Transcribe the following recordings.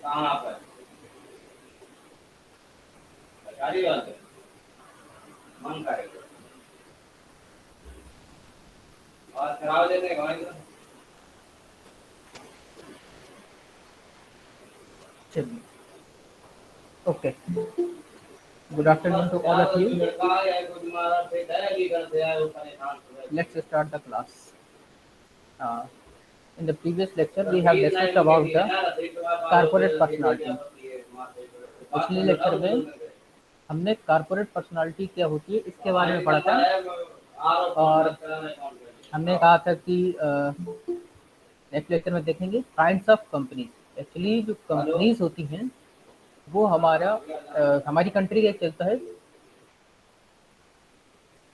कहाँ पर गाड़ी वाले मन करेगा और खराब देते हैं भाई। चलिए, okay, good afternoon to all of you. Let's start the class. In the previous lecture, we have discussed about the corporate personality. पिछले लेक्चर में हमने कॉर्पोरेट पर्सनालिटी क्या होती है इसके बारे में पढ़ा था, और हमने कहा था कि नेक्स्ट लेक्चर में देखेंगे काइंड्स ऑफ कंपनीज। एक्चुअली जो कंपनीज होती हैं वो हमारी कंट्री का एक चलता है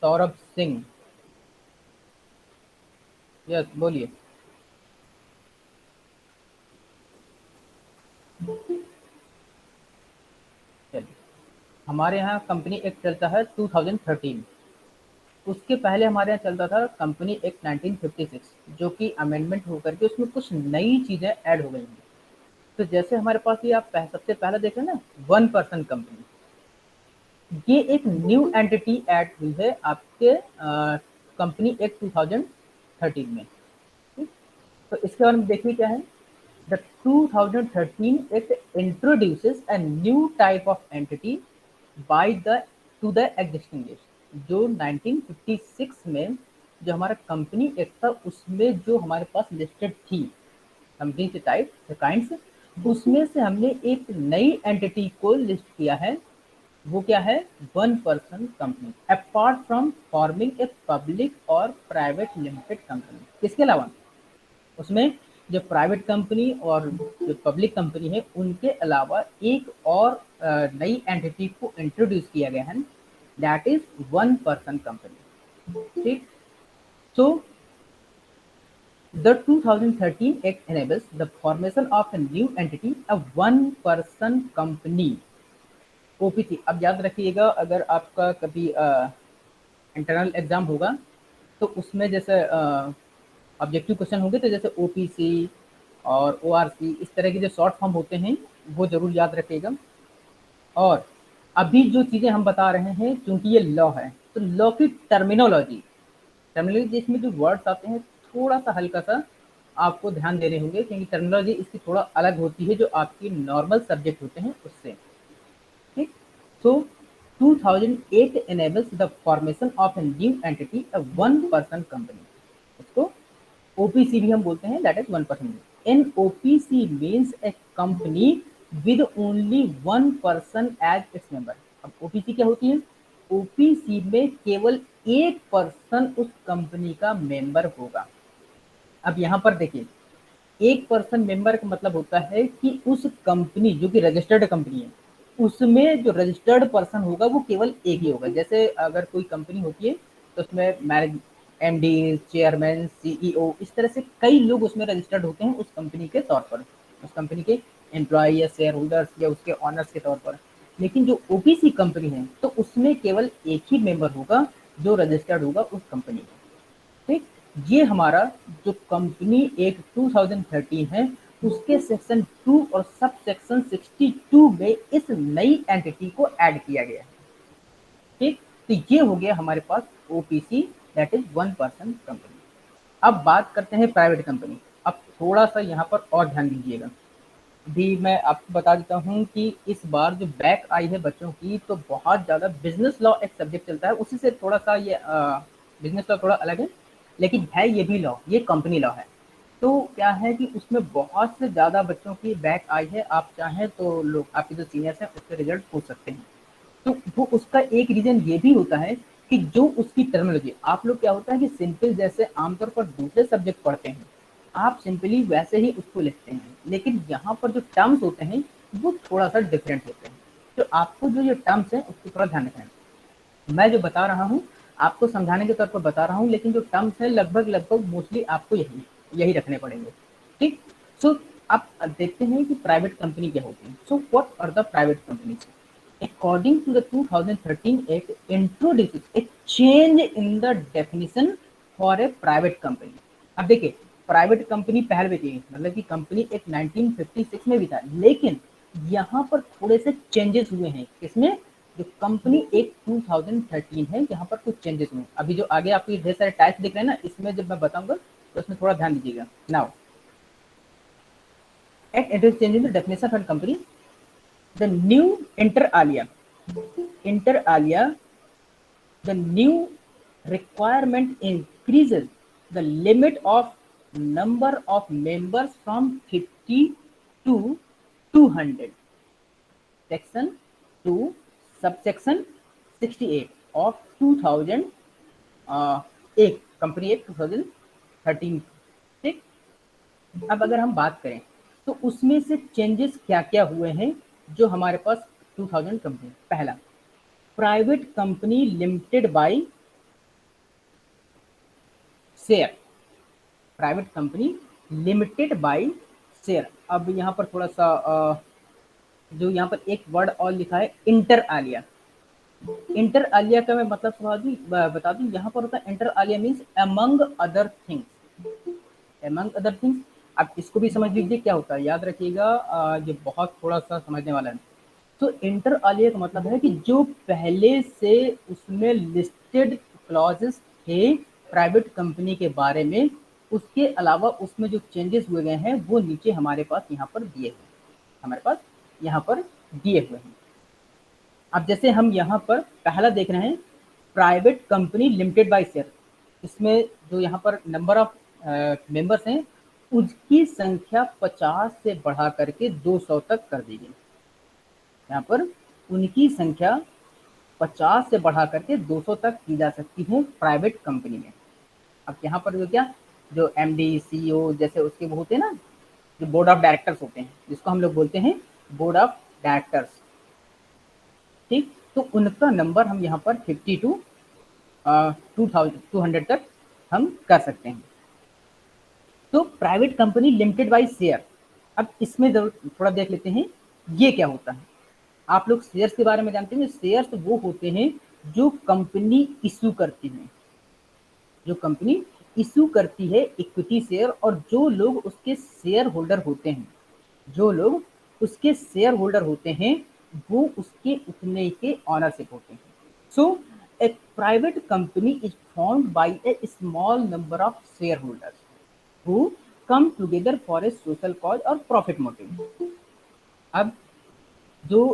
सौरभ सिंह। यस, बोलिए। चलिए, हमारे यहाँ कंपनी एक्ट चलता है 2013। उसके पहले हमारे यहाँ चलता था कंपनी एक्ट 1956, जो कि अमेंडमेंट होकर के उसमें कुछ नई चीज़ें ऐड हो गई हैं। तो जैसे हमारे पास ये आप सबसे पहले देखें ना, 1% कंपनी, ये एक न्यू एंटिटी ऐड हुई है आपके कंपनी एक्ट 2013 में। तो इसके बारे में देखिए क्या है। The 2013 Act introduces a new type of entity to the existing list. जो 1956 में जो हमारा कंपनी एक्ट था उसमें जो हमारे पास लिस्टेड थी कंपनी के टाइप काइंड्स, उसमें से हमने एक नई एंटिटी को लिस्ट किया है। वो क्या है? 1% company, apart from forming a public और प्राइवेट लिमिटेड कंपनी। इसके अलावा उसमें जो प्राइवेट कंपनी और जो पब्लिक कंपनी है उनके अलावा एक और नई एंटिटी को इंट्रोड्यूस किया गया है, दैट इज 1% कंपनी। ठीक, so the 2013 Act enables the formation of a new entity, a 1% company, OPC। अब याद रखिएगा, अगर आपका कभी इंटरनल एग्जाम होगा तो उसमें जैसे ऑब्जेक्टिव क्वेश्चन होंगे, तो जैसे ओपीसी और ओआरसी इस तरह के जो शॉर्ट फॉर्म होते हैं वो जरूर याद रखिएगा। और अभी जो चीज़ें हम बता रहे हैं, क्योंकि ये लॉ है तो लॉ की टर्मिनोलॉजी इसमें जो वर्ड्स आते हैं थोड़ा सा हल्का सा आपको ध्यान देने होंगे, क्योंकि टर्मिनोलॉजी इसकी थोड़ा अलग होती है जो आपकी नॉर्मल सब्जेक्ट होते हैं उससे। ठीक, सो 2008 enables the formation of a new entity, a 1% company। इसको OPC भी हम बोलते हैं, that is 1%। An OPC means a company with only 1% as its member. अब OPC क्या होती है? OPC में केवल 1% उस कंपनी का मेंबर होगा। अब यहाँ पर देखिए, 1% मेंबर का मतलब होता है कि उस कंपनी जो कि रजिस्टर्ड कंपनी है उसमें जो रजिस्टर्ड पर्सन होगा वो केवल एक ही होगा। जैसे अगर कोई कंपनी होती है तो उसमें मैनेज MD, चेयरमैन, CEO, इस तरह से कई लोग उसमें रजिस्टर्ड होते हैं उस कंपनी के तौर पर, उस कंपनी के एम्प्लॉय या शेयर होल्डर्स या उसके ऑनर्स के तौर पर। लेकिन जो ओपीसी कंपनी है तो उसमें केवल एक ही मेंबर होगा जो रजिस्टर्ड होगा उस कंपनी में। ठीक, ये हमारा जो कंपनी एक्ट 2013 है उसके सेक्शन 2 और सब सेक्शन 62 में इस नई एंटिटी को ऐड किया गया है। ठीक, तो ये हो गया हमारे पास OPC, that is one person company. अब बात करते हैं प्राइवेट कंपनी। अब थोड़ा सा यहाँ पर और ध्यान दीजिएगा। भी मैं आपको बता देता हूँ कि इस बार जो बैक आई है बच्चों की, तो बहुत ज़्यादा बिजनेस लॉ एक सब्जेक्ट चलता है, उसी से थोड़ा सा ये बिजनेस लॉ थोड़ा अलग है, लेकिन है ये भी लॉ, ये कंपनी लॉ है। तो क्या है कि उसमें बहुत से ज़्यादा बच्चों की बैक आई है। आप चाहें तो लोग, आपके जो सीनियर्स हैं उसके रिजल्ट पूछ सकते हैं। तो वो उसका एक रीजन ये भी होता है कि जो उसकी टर्मिनोलॉजी, आप लोग क्या होता है कि सिंपल जैसे आमतौर पर दूसरे सब्जेक्ट पढ़ते हैं आप सिंपली वैसे ही उसको लिखते हैं, लेकिन यहाँ पर जो टर्म्स होते हैं वो थोड़ा सा डिफरेंट होते हैं। तो आपको जो ये टर्म्स हैं उसको थोड़ा ध्यान रखना है। मैं जो बता रहा हूँ आपको समझाने के तौर पर बता रहा हूँ, लेकिन जो टर्म्स है लगभग लगभग मोस्टली आपको यही यही रखने पड़ेंगे। ठीक, सो आप देखते हैं कि प्राइवेट कंपनी क्या होती है। So what are the private companies? According to the 2013 Act, introduces a change in the definition for a private company. अब देखिए, प्राइवेट कंपनी पहले भी थी, मतलब कि कंपनी एक 1956 में भी था, लेकिन यहाँ पर थोड़े से चेंजेस हुए हैं। इसमें जो कंपनी एक 2013 है, यहाँ पर कुछ चेंजेस हुए हैं। अभी जो आगे आपको ढेर सारे टाइप्स दिख रहे हैं ना, इसमें जब मैं बताऊंगा तो इसमें थोड़ा ध्यान दीजिएगा। Now at change in the definition for company, the new inter alia, the new requirement increases the limit of number of members from 50 to 200. Section 2 subsection 68 of 2000 एक कंपनी एक 2013। ठीक, अब अगर हम बात करें तो उसमें से चेंजेस क्या क्या हुए हैं जो हमारे पास 2000 कंपनी। पहला, private company limited by share, private company limited by share. अब यहाँ पर थोड़ा सा जो यहाँ पर एक वर्ड और लिखा है इंटर आलिया। इंटर आलिया का मैं मतलब बता दूं, यहाँ पर होता है inter Alia means among other things, among other things. अब इसको भी समझ लीजिए क्या होता है, याद रखिएगा, ये बहुत थोड़ा सा समझने वाला है। तो इंटर आलिया का मतलब है कि जो पहले से उसमें लिस्टेड क्लॉजेस थे प्राइवेट कंपनी के बारे में, उसके अलावा उसमें जो चेंजेस हुए गए हैं वो नीचे हमारे पास यहाँ पर दिए हुए हैं, हमारे पास यहाँ पर दिए हुए हैं। अब जैसे हम यहाँ पर पहला देख रहे हैं, private company limited by share, इसमें जो यहाँ पर नंबर ऑफ मेंबर्स हैं उसकी संख्या 50 से बढ़ा करके 200 तक कर दी गई। यहाँ पर उनकी संख्या 50 से बढ़ा करके 200 तक की जा सकती है प्राइवेट कंपनी में। अब यहाँ पर जो क्या, जो एमडी सीईओ जैसे उसके वो होते हैं ना, जो बोर्ड ऑफ डायरेक्टर्स होते हैं, जिसको हम लोग बोलते हैं बोर्ड ऑफ डायरेक्टर्स। ठीक, तो उनका नंबर हम यहाँ पर 50 टू 200 तक हम कर सकते हैं। तो private company limited by share, अब इसमें थोड़ा देख लेते हैं ये क्या होता है। आप लोग शेयर्स के बारे में जानते हैं, शेयर्स वो होते हैं जो कंपनी इशू करती है, जो कंपनी इशू करती है इक्विटी शेयर, और जो लोग उसके शेयर होल्डर होते हैं, जो लोग उसके शेयर होल्डर होते हैं वो उसके उतने के ऑनरशिप होते हैं। So a private company is formed by a small number of share holders who come together for a social cause और प्रॉफिट मोटिव। अब जो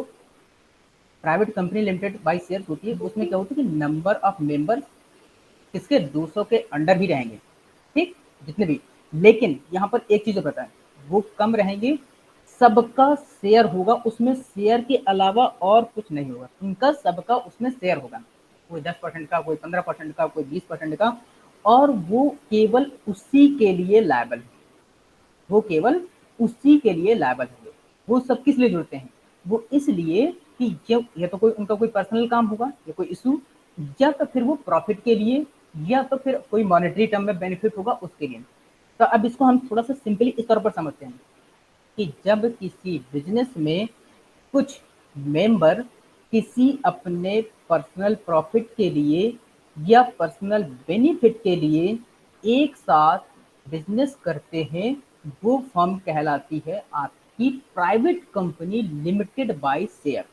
private company limited by share होती है उसमें क्या होता है कि नंबर ऑफ मेंबर इसके 200 के अंडर ही रहेंगे, ठीक, जितने भी। लेकिन यहाँ पर एक चीज पता है, वो कम रहेंगे, सबका शेयर होगा उसमें, शेयर के अलावा और कुछ नहीं होगा, उनका सबका उसमें शेयर होगा, कोई 10% का, कोई 15% का, कोई 20% का, और वो केवल उसी के लिए लायबल है, वो केवल उसी के लिए लायबल होंगे। वो सब किस लिए जुड़ते हैं, वो इसलिए कि जब या तो कोई उनका कोई पर्सनल काम होगा या कोई इशू, या तो फिर वो प्रॉफिट के लिए, या तो फिर कोई मॉनेटरी टर्म में बेनिफिट होगा उसके लिए। तो अब इसको हम थोड़ा सा सिंपली इस तौर पर समझते हैं कि जब किसी बिजनेस में कुछ मेंबर किसी अपने पर्सनल प्रॉफिट के लिए या पर्सनल बेनिफिट के लिए एक साथ बिजनेस करते हैं, वो फर्म कहलाती है आपकी private company limited by share.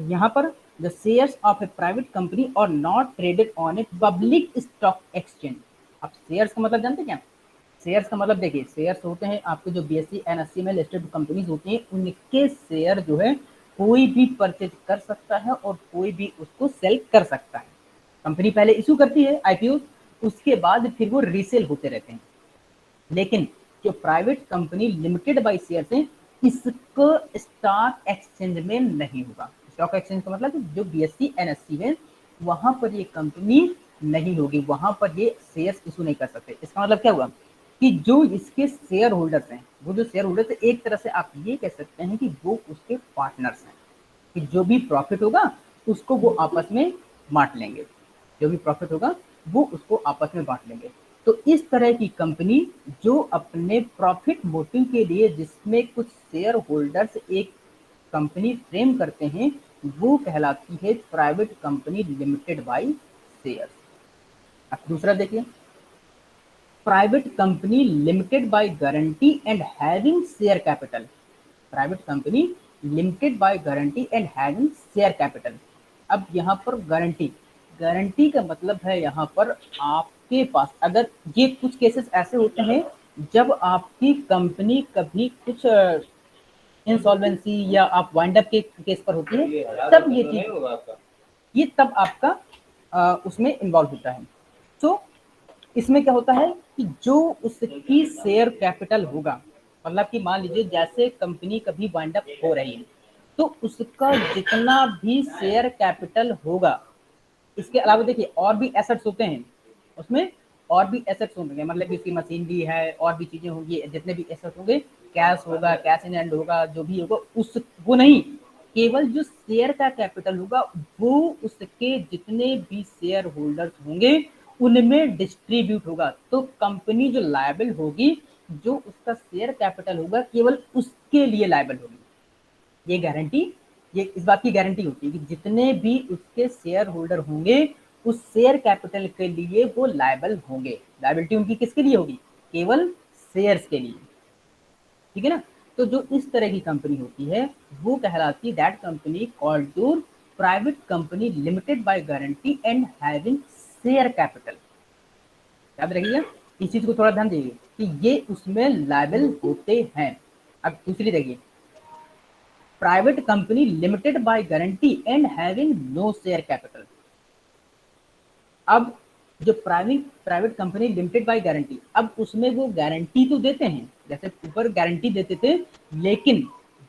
यहाँ पर the shares of a private company are not traded on a public stock exchange. अब शेयर्स का मतलब जानते क्या? शेयर्स का मतलब देखिए, शेयर्स होते हैं आपके जो बीएसई एनएससी में लिस्टेड कंपनीज होती हैं, उनके शेयर जो है कोई भी परचेज कर सकता है और कोई भी उसको सेल कर सकता है। कंपनी पहले इशू करती है आईपीओ, उसके बाद फिर वो रीसेल होते रहते हैं। लेकिन जो private company limited by share है, इसको स्टॉक एक्सचेंज में नहीं होगा। स्टॉक एक्सचेंज का मतलब जो बीएससी एनएससी है वहां पर ये कंपनी नहीं होगी, वहां पर ये शेयर इशू नहीं कर सकते। इसका मतलब क्या हुआ कि जो इसके शेयर होल्डर्स हैं, वो जो शेयर होल्डर्स है, एक तरह से आप ये कह सकते हैं कि वो उसके पार्टनर्स हैं, कि जो भी प्रॉफिट होगा उसको वो आपस में बांट लेंगे, जो भी प्रॉफिट होगा वो उसको आपस में बांट लेंगे। तो इस तरह की कंपनी जो अपने प्रॉफिट मोटिव के लिए जिसमें कुछ शेयर होल्डर्स एक कंपनी फ्रेम करते हैं, वो कहलाती है private company limited by share. अब दूसरा देखिए, private company limited by guarantee and having share capital. Private company limited by guarantee and having share capital. अब यहाँ पर गारंटी, गारंटी का मतलब है यहाँ पर आपके पास, अगर ये कुछ केसेस ऐसे होते हैं जब आपकी कंपनी कभी कुछ इंसॉल्वेंसी या आप वाइंड अप के केस पर होती है, तब ये चीज, ये तब आपका उसमें इन्वॉल्व होता है। तो इसमें क्या होता है कि जो उसकी शेयर कैपिटल होगा, मतलब कि मान लीजिए जैसे कंपनी कभी वाइंड अप हो रही है, तो उसका जितना भी शेयर कैपिटल होगा, इसके अलावा देखिए और भी एसेट्स होते हैं उसमें, और भी एसेट्स होंगे, मतलब कि उसकी मशीनरी है और भी चीजें होंगी, जितने भी एसेट्स होंगे, कैश होगा, कैश इन हैंड होगा, जो भी होगा उस वो नहीं, केवल जो शेयर का कैपिटल होगा वो उसके जितने भी शेयर होल्डर्स होंगे उनमें डिस्ट्रीब्यूट होगा। तो कंपनी जो लायबल होगी, जो उसका शेयर कैपिटल होगा केवल उसके लिए लायबल होगी। ये गारंटी, ये इस बात की गारंटी होती है कि जितने भी उसके शेयर होल्डर होंगे उस शेयर कैपिटल के लिए वो लायबल होंगे। लायबिलिटी उनकी किसके लिए होगी? केवल शेयर्स के लिए। ठीक है ना? तो जो इस तरह की कंपनी होती है वो कहलाती है that company called to private company limited by guarantee and having share capital. याद रखिएगा, इस चीज को थोड़ा ध्यान दीजिए कि ये उसमें लायबल होते हैं। अब दूसरी देखिए, private company limited by guarantee and having no share capital. अब जो private private company limited by guarantee, अब उसमें वो गारंटी तो देते हैं, जैसे ऊपर गारंटी देते थे, लेकिन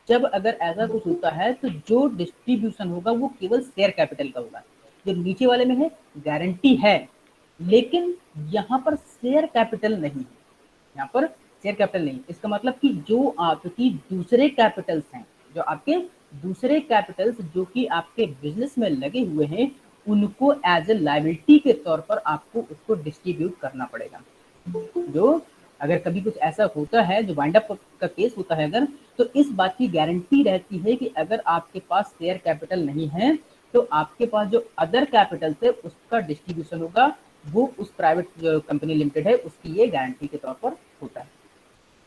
जब अगर ऐसा कुछ होता है तो जो डिस्ट्रीब्यूशन होगा वो केवल शेयर कैपिटल का होगा। जो नीचे वाले में है गारंटी है, लेकिन यहाँ पर शेयर कैपिटल नहीं है, यहाँ पर शेयर कैपिटल नहीं। इसका मतलब कि जो आपकी दूसरे कैपिटल्स हैं, जो आपके दूसरे कैपिटल्स जो कि आपके बिजनेस में लगे हुए हैं, उनको एज ए लाइबिलिटी के तौर पर आपको उसको डिस्ट्रीब्यूट करना पड़ेगा। जो अगर कभी कुछ ऐसा होता है, जो वाइंड अप का केस होता है अगर, तो इस बात की गारंटी रहती है कि अगर आपके पास शेयर कैपिटल नहीं है तो आपके पास जो अदर कैपिटल है उसका डिस्ट्रीब्यूशन होगा, वो उस प्राइवेट जो कंपनी लिमिटेड है उसकी ये गारंटी के तौर पर होता है।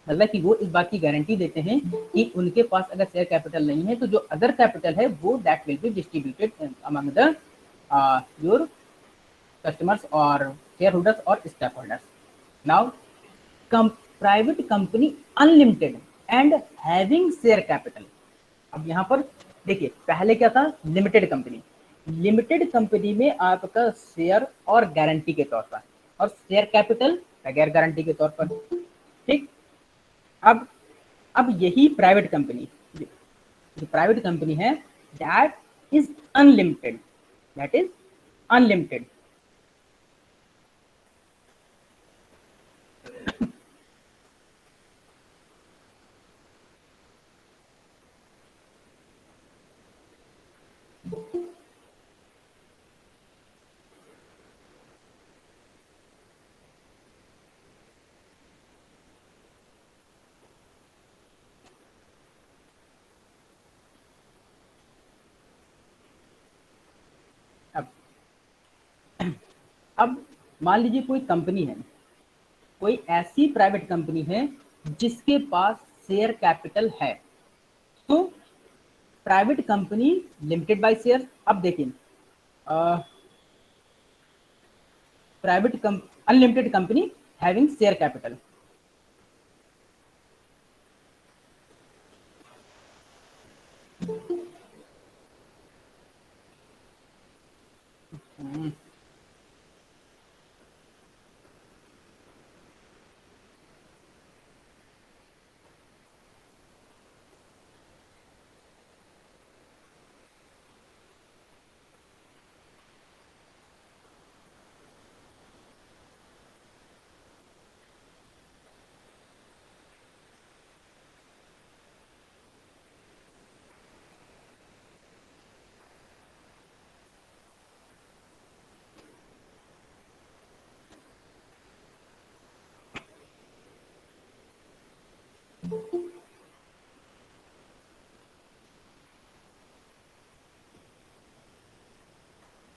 मतलब कि वो इस बात की गारंटी देते हैं कि उनके पास अगर शेयर कैपिटल नहीं है तो जो अदर कैपिटल है वो that will be distributed among the your customers और शेयर होल्डर्स और stakeholders. Now private company unlimited and having share capital. अब यहाँ पर देखिए, पहले क्या था? Limited company. लिमिटेड कंपनी में आपका शेयर और गारंटी के तौर पर, और शेयर कैपिटल बगैर गारंटी के तौर पर। ठीक। अब यही प्राइवेट कंपनी, जो प्राइवेट कंपनी है that is unlimited, that is unlimited. अब मान लीजिए कोई कंपनी है, कोई ऐसी प्राइवेट कंपनी है जिसके पास शेयर कैपिटल है, तो private company limited by share. अब देखिए private unlimited company having share capital.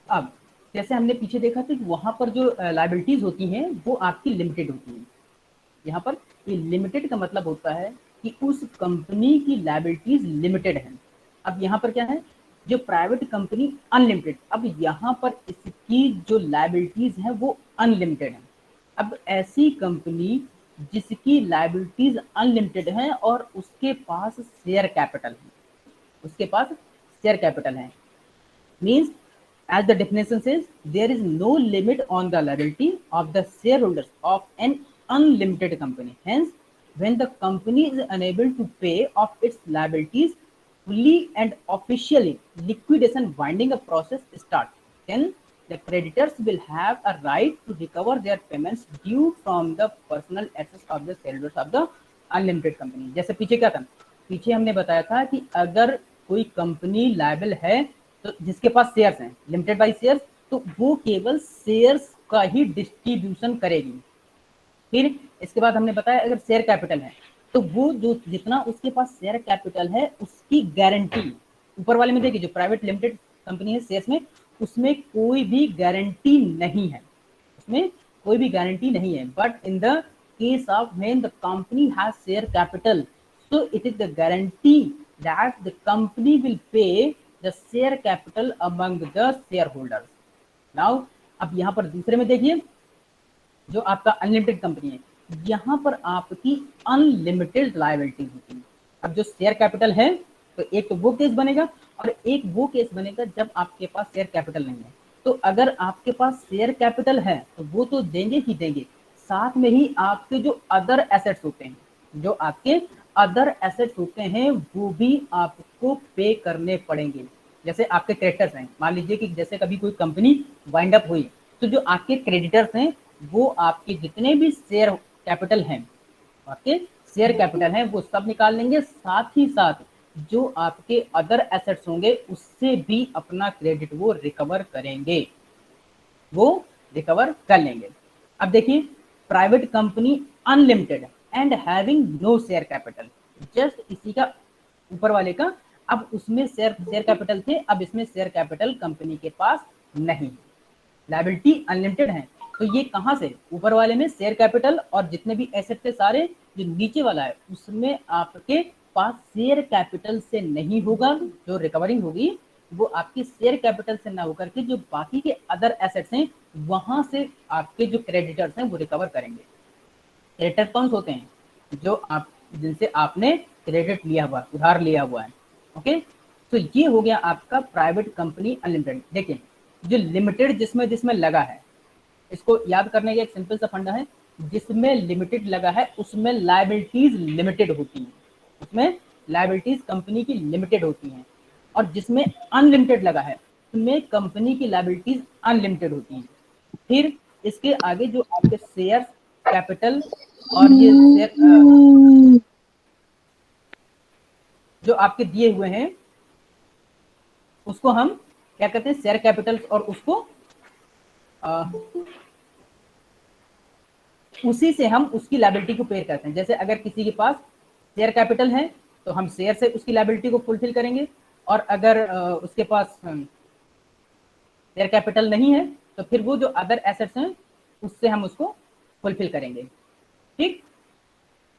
अब जैसे हमने पीछे देखा था कि वहां पर जो लाइबिलिटीज होती हैं वो आपकी लिमिटेड होती हैं। यहाँ पर ये लिमिटेड का मतलब होता है कि उस कंपनी की लाइबिलिटीज लिमिटेड है। अब यहाँ पर क्या है, जो प्राइवेट कंपनी अनलिमिटेड, अब यहाँ पर इसकी जो लाइबिलिटीज है वो अनलिमिटेड है। अब ऐसी कंपनी जिसकी लाइबिलिटीज अनलिमिटेड है और उसके पास शेयर कैपिटल है, उसके पास शेयर कैपिटल है, means as the definition says, there is no limit on the liability of the shareholders of an unlimited company. Hence, when the company is unable to pay off its liabilities fully and officially, liquidation winding up process starts. Then the creditors will have a right to recover their payments due from the personal assets of the shareholders of the unlimited company. जैसे पीछे क्या था, पीछे हमने बताया था कि अगर कोई कंपनी लायबल है तो जिसके पास शेयर्स हैं लिमिटेड बाय शेयर्स, तो वो केवल शेयर्स का ही डिस्ट्रीब्यूशन करेगी। फिर इसके बाद हमने बताया अगर शेयर कैपिटल है तो वो जो जितना उसके पास शेयर कैपिटल है उसकी गारंटी, ऊपर वाले में देखिए जो प्राइवेट लिमिटेड कंपनी है शेयर्स में, उसमें कोई भी गारंटी नहीं है, उसमें कोई भी गारंटी नहीं है। But in the case of when the company has share capital, so it is the guarantee that the company will pay the share capital among the shareholders. Now अब यहाँ पर दूसरे में देखिए जो आपका अनलिमिटेड कंपनी है, यहाँ पर आपकी अनलिमिटेड लायबिलिटी होती है। अब जो शेयर कैपिटल है तो एक तो वो केस बनेगा और एक वो केस बनेगा जब आपके पास शेयर कैपिटल नहीं है। तो अगर आपके पास शेयर कैपिटल है तो वो तो देंगे ही देंगे, साथ में ही आपके जो अदर एसेट्स होते हैं, जो आपके अदर एसेट्स होते हैं वो भी आपको पे करने पड़ेंगे। जैसे आपके क्रेडिटर्स हैं, मान लीजिए कि जैसे कभी कोई कंपनी वाइंड अप हुई तो जो आपके क्रेडिटर्स हैं वो आपके जितने भी शेयर कैपिटल हैं, आपके शेयर कैपिटल हैं वो सब निकाल लेंगे, साथ ही साथ जो आपके अदर एसेट्स होंगे उससे भी अपना क्रेडिट वो रिकवर करेंगे, वो रिकवर कर लेंगे। अब देखिए private company unlimited and having no share capital, just इसी का ऊपर वाले का, अब उसमें शेयर कैपिटल थे, अब इसमें शेयर कैपिटल कंपनी के पास नहीं, लायबिलिटी अनलिमिटेड है। तो ये कहाँ से, ऊपर वाले में शेयर कैपिटल और जितने भी एसेट थे सारे, जो नीचे वाला है उसमें आपके पास शेयर कैपिटल से नहीं होगा, जो रिकवरिंग होगी वो आपके शेयर कैपिटल से ना होकर के जो बाकी के अदर एसेट्स हैं वहां से आपके जो क्रेडिटर्स हैं वो रिकवर करेंगे। क्रेडिटर कौन होते हैं, जो आप जिनसे आपने क्रेडिट लिया हुआ, उधार लिया हुआ है। ओके, तो ये हो गया आपका प्राइवेट कंपनी अनलिमिटेड। देखिए जो लिमिटेड जिसमें जिसमें लगा है, इसको याद करने का एक सिंपल सा फंडा है, जिसमें लिमिटेड लगा है उसमें लायबिलिटीज लिमिटेड होती हैं, उसमें लायबिलिटीज कंपनी की लिमिटेड होती हैं, और जिसमें अनलिमिटेड लगा है उसमें कंपनी की लायबिलिटीज अनलिमिटेड होती हैं। फिर इसके आगे जो आपके शेयर कैपिटल और ये शेयर जो आपके दिए हुए हैं उसको हम क्या कहते हैं, शेयर कैपिटल, और उसको उसी से हम उसकी लायबिलिटी को पे करते हैं। जैसे अगर किसी के पास शेयर कैपिटल है तो हम शेयर से उसकी लायबिलिटी को फुलफिल करेंगे, और अगर उसके पास शेयर कैपिटल नहीं है तो फिर वो जो अदर एसेट्स हैं उससे हम उसको फुलफिल करेंगे। ठीक,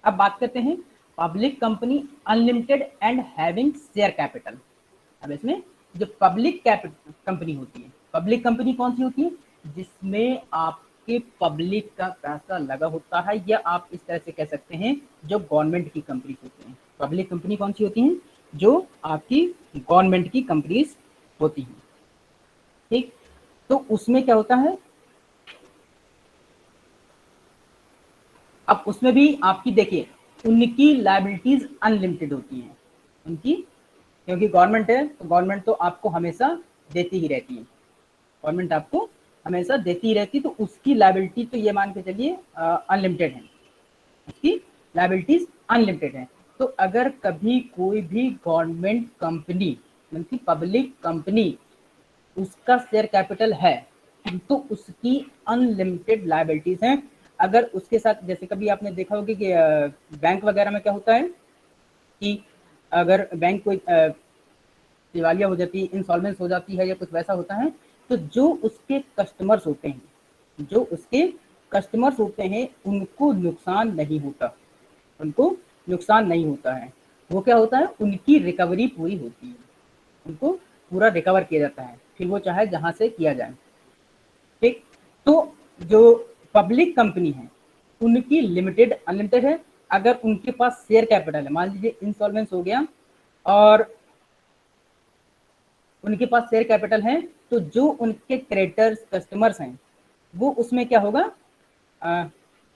अब बात करते हैं public company unlimited and having share capital. अब इसमें जो पब्लिक कंपनी होती है, पब्लिक कंपनी कौन सी होती है? जिसमें आपके पब्लिक का पैसा लगा होता है, या आप इस तरह से कह सकते हैं जो गवर्नमेंट की कंपनीज होती हैं। पब्लिक कंपनी कौन सी होती हैं? जो आपकी गवर्नमेंट की कंपनीज होती हैं। ठीक, तो उसमें क्या होता है, अब उसमें भी आपकी देखिए उनकी लायबिलिटीज अनलिमिटेड होती हैं उनकी, क्योंकि गवर्नमेंट है तो गवर्नमेंट तो आपको हमेशा देती ही रहती है, गवर्नमेंट आपको हमेशा देती ही रहती है, तो उसकी लायबिलिटी तो ये मान के चलिए अनलिमिटेड है, उसकी लायबिलिटीज अनलिमिटेड है। तो अगर कभी कोई भी गवर्नमेंट कंपनी मतलब पब्लिक कंपनी उसका शेयर कैपिटल है तो उसकी अनलिमिटेड लायबिलिटीज हैं। अगर उसके साथ जैसे कभी आपने देखा होगा कि बैंक वगैरह में क्या होता है कि अगर बैंक कोई दिवालिया हो जाती है, इंसॉल्वेंस हो जाती है या कुछ वैसा होता है, तो जो उसके कस्टमर्स होते हैं, जो उसके कस्टमर्स होते हैं उनको नुकसान नहीं होता, उनको नुकसान नहीं होता है। वो क्या होता है, उनकी रिकवरी पूरी होती है, उनको पूरा रिकवर किया जाता है, फिर वो चाहे जहां से किया जाए। ठीक, तो जो पब्लिक कंपनी है उनकी लिमिटेड अनलिमिटेड है। अगर उनके पास शेयर कैपिटल है, मान लीजिए इंसॉल्वेंस हो गया और उनके पास शेयर कैपिटल है, तो जो उनके क्रेडिटर्स कस्टमर्स हैं वो उसमें क्या होगा,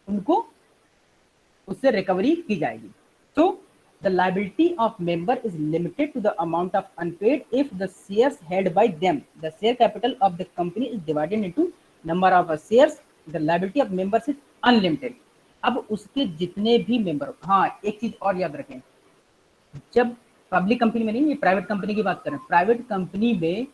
उनको उससे रिकवरी की जाएगी। तो the liability of member is limited to the amount of unpaid if the shares held by them the share capital of the company is divided into number of shares the liability of members is unlimited. अब उसके जितने भी member, हाँ एक चीज और याद रखें, जब पब्लिक कंपनी में नहीं, ये प्राइवेट कंपनी की बात करें, प्राइवेट कंपनी में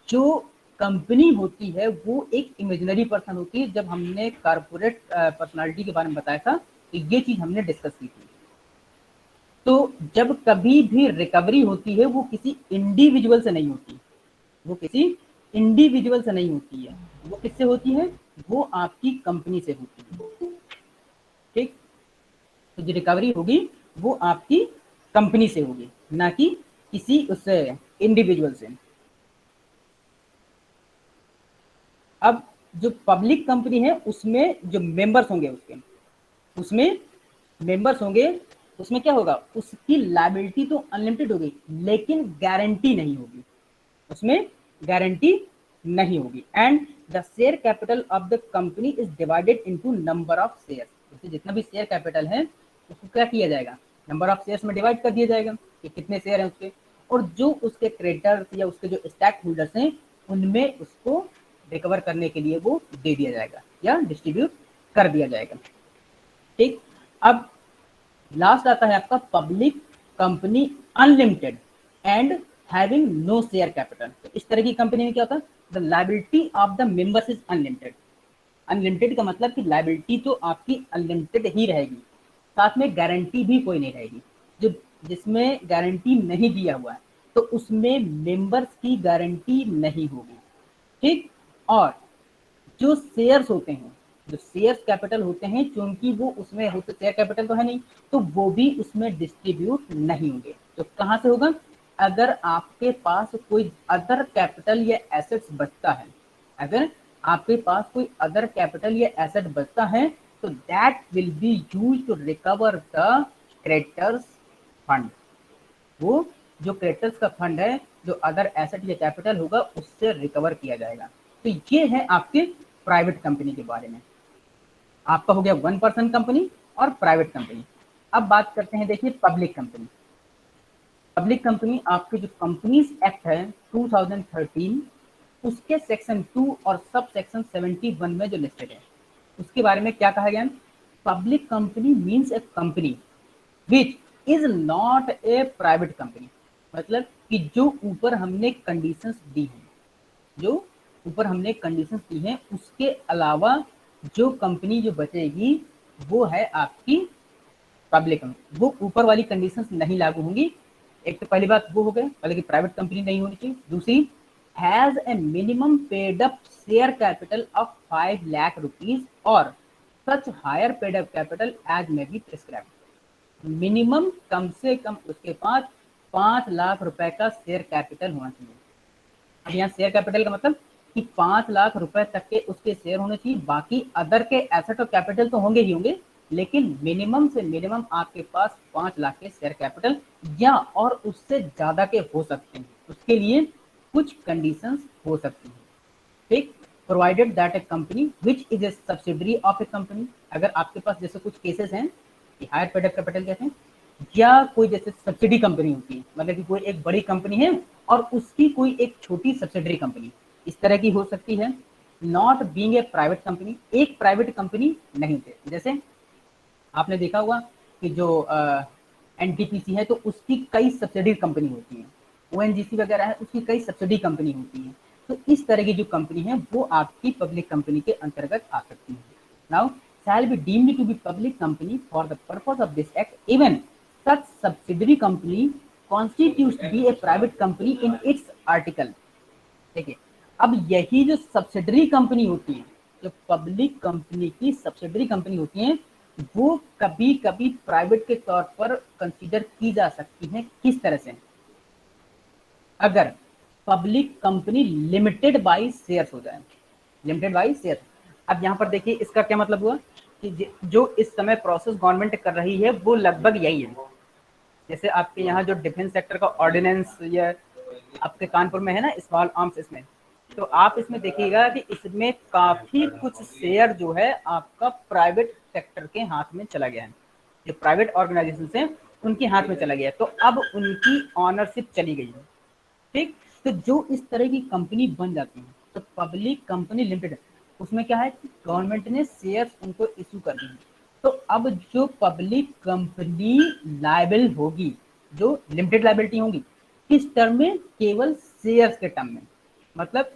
जो कंपनी होती है वो एक इमेजिनरी पर्सन होती है। जब हमने कारपोरेट पर्सनालिटी के बारे में बताया था तो ये चीज हमने डिस्कस की थी। तो जब कभी भी रिकवरी होती है वो किसी इंडिविजुअल से नहीं होती, वो किसी इंडिविजुअल से नहीं होती है, वो किससे होती है, वो आपकी कंपनी से होती है। ठीक, तो जो रिकवरी होगी वो आपकी कंपनी से होगी, ना कि किसी उससे इंडिविजुअल से। अब जो पब्लिक कंपनी है उसमें जो मेंबर्स होंगे उसमें मेंबर्स होंगे, उसमें क्या होगा, उसकी लायबिलिटी तो अनलिमिटेड होगी लेकिन गारंटी नहीं होगी, उसमें गारंटी नहीं होगी। And the share capital of the company is divided into number of share, जैसे जितना भी शेयर कैपिटल है उसको क्या किया जाएगा, नंबर ऑफ शेयर्स में डिवाइड कर दिया जाएगा कि कितने शेयर हैं उसके, और जो उसके क्रेडिटर्स या उसके जो स्टैक होल्डर्स हैं उनमें उसको रिकवर करने के लिए वो दे दिया जाएगा या डिस्ट्रीब्यूट कर दिया जाएगा। ठीक, अब लास्ट आता है आपका public company unlimited and having no share capital. तो इस तरह की कंपनी में क्या होता है, the liability of the members is unlimited. Unlimited का मतलब कि लायबिलिटी तो आपकी अनलिमिटेड ही रहेगी, साथ में गारंटी भी कोई नहीं रहेगी। जो जिसमें गारंटी नहीं दिया हुआ है तो उसमें मेंबर्स की गारंटी नहीं होगी। ठीक, और जो शेयर्स होते हैं, जो शेयर्स कैपिटल होते हैं, क्योंकि वो उसमें होते शेयर कैपिटल तो है नहीं, तो वो भी उसमें डिस्ट्रीब्यूट नहीं होंगे। तो कहाँ से होगा, अगर आपके पास कोई अदर कैपिटल या एसेट्स बचता है, अगर आपके पास कोई अदर कैपिटल या एसेट बचता है तो that will be use to recover the creditors fund. वो जो क्रेडिटर्स का फंड है, जो अदर एसेट या कैपिटल होगा उससे रिकवर किया जाएगा। तो ये है आपके प्राइवेट कंपनी के बारे में। आपका हो गया 1% कंपनी और प्राइवेट कंपनी। अब बात करते हैं, देखिए पब्लिक कंपनी। पब्लिक कंपनी आपके जो कंपनीज एक्ट है 2013 उसके सेक्शन 2 और सब सेक्शन 71 में जो लिस्टेड है उसके बारे में क्या कहा गया, public company means a company which is not a private company. मतलब कि जो ऊपर हमने कंडीशंस दी हैं, जो ऊपर हमने कंडीशंस दी हैं उसके अलावा जो कंपनी जो बचेगी वो है आपकी पब्लिक कंपनी। वो ऊपर वाली कंडीशंस नहीं लागू होंगी। एक तो पहली बात वो हो गए, पहले कि प्राइवेट कंपनी नहीं होनी चाहिए। दूसरी has a minimum paid up share capital of 5 lakh rupees और such higher paid up capital as may be prescribed. Minimum कम से कम उसके पास 5 लाख रुपए का शेयर कैपिटल होना चाहिए। अब यहाँ शेयर कैपिटल का मतलब कि 5 लाख रुपए तक के उसके शेयर होने चाहिए, बाकी अदर के एसेट और कैपिटल तो होंगे ही होंगे, लेकिन मिनिमम से मिनिमम आपके पास 5 लाख के शेयर कैपिटल या और उससे ज्यादा के हो सकते हैं। उसके लिए कुछ कंडीशंस हो सकती हैं, ठीक। Provided that A company which is a subsidiary of A company, अगर आपके पास जैसे कुछ केसेस हैं कि हायर पेड अप कैपिटल कहते हैं, या कोई जैसे सब्सिडी कंपनी होती है, मतलब कि कोई एक बड़ी कंपनी है और उसकी कोई एक छोटी सब्सिडरी कंपनी, इस तरह की हो सकती है। Not being a private company, एक प्राइवेट कंपनी नहीं थे, जैसे आपने देखा होगा कि जो एनटीपीसी है तो उसकी कई सब्सिडी कंपनी होती है, ओएनजीसी वगैरह है उसकी कई सब्सिडी कंपनी होती है। तो इस तरह की जो कंपनी है वो आपकी पब्लिक कंपनी के अंतर्गत आ सकती है। Now shall be deemed to be public company for the purpose of this act even such subsidiary company constitutes to be a private company in its article। देखिए, अब यही जो सब्सिडरी कंपनी होती है, जो पब्लिक कंपनी की subsidiary company होती है, वो कभी कभी प्राइवेट के तौर पर कंसीडर की जा सकती है। किस तरह से? अगर public company limited by shares हो जाए, लिमिटेड बाय शेयर। अब यहाँ पर देखिए इसका क्या मतलब हुआ कि जो इस समय प्रोसेस गवर्नमेंट कर रही है वो लगभग यही है। जैसे आपके यहाँ जो डिफेंस सेक्टर का ऑर्डिनेंस या आपके कानपुर में है ना स्मॉल आर्म्स, इसमें तो आप इसमें देखिएगा कि इसमें काफी कुछ शेयर जो है आपका प्राइवेट सेक्टर के हाथ में चला गया है, जो प्राइवेट ऑर्गेनाइजेशन है उनके हाथ में चला गया है, तो अब उनकी ऑनरशिप चली गई है, ठीक। तो जो इस तरह की कंपनी बन जाती है तो पब्लिक कंपनी लिमिटेड, उसमें क्या है कि गवर्नमेंट ने शेयर्स उनको इशू कर दिए, तो अब जो पब्लिक कंपनी लायबल होगी, जो लिमिटेड लायबिलिटी होगी, किस टर्म में? केवल शेयर्स के टर्म में। मतलब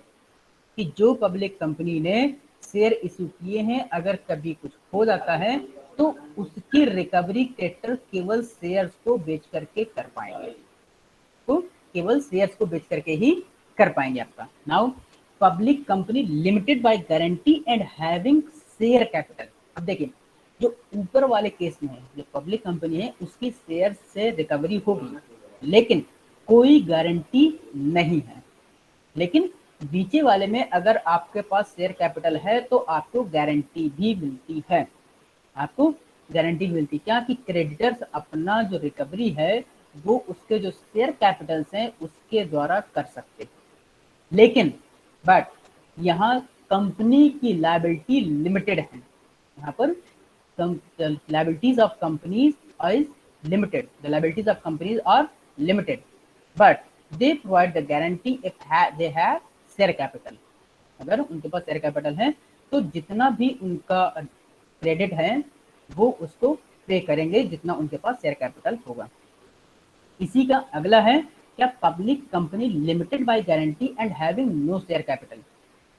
कि जो पब्लिक कंपनी ने शेयर इशू किए हैं, अगर कभी कुछ हो जाता है तो उसकी रिकवरी क्रेडिटर केवल शेयर्स को बेच करके कर पाएंगे, तो केवल शेयर्स को बेच करके ही कर पाएंगे आपका। Now public company limited by guarantee and having share capital. अब देखिए जो ऊपर वाले केस में है, जो पब्लिक कंपनी है उसकी शेयर से रिकवरी होगी, लेकिन कोई गारंटी नहीं है। लेकिन नीचे वाले में अगर आपके पास शेयर कैपिटल है तो आपको गारंटी भी मिलती है, आपको गारंटी मिलती क्या कि क्रेडिटर्स अपना जो रिकवरी है वो उसके जो शेयर कैपिटल्स हैं उसके द्वारा कर सकते। लेकिन बट यहाँ कंपनी की लायबिलिटी लिमिटेड है, यहाँ पर liabilities of companies is limited, the liabilities of companies are limited but they provide the guarantee if they have share capital। अगर उनके पास शेयर कैपिटल है तो जितना भी उनका क्रेडिट है वो उसको पे करेंगे जितना उनके पास शेयर कैपिटल होगा। इसी का अगला है क्या? Public company limited by guarantee and having no share capital.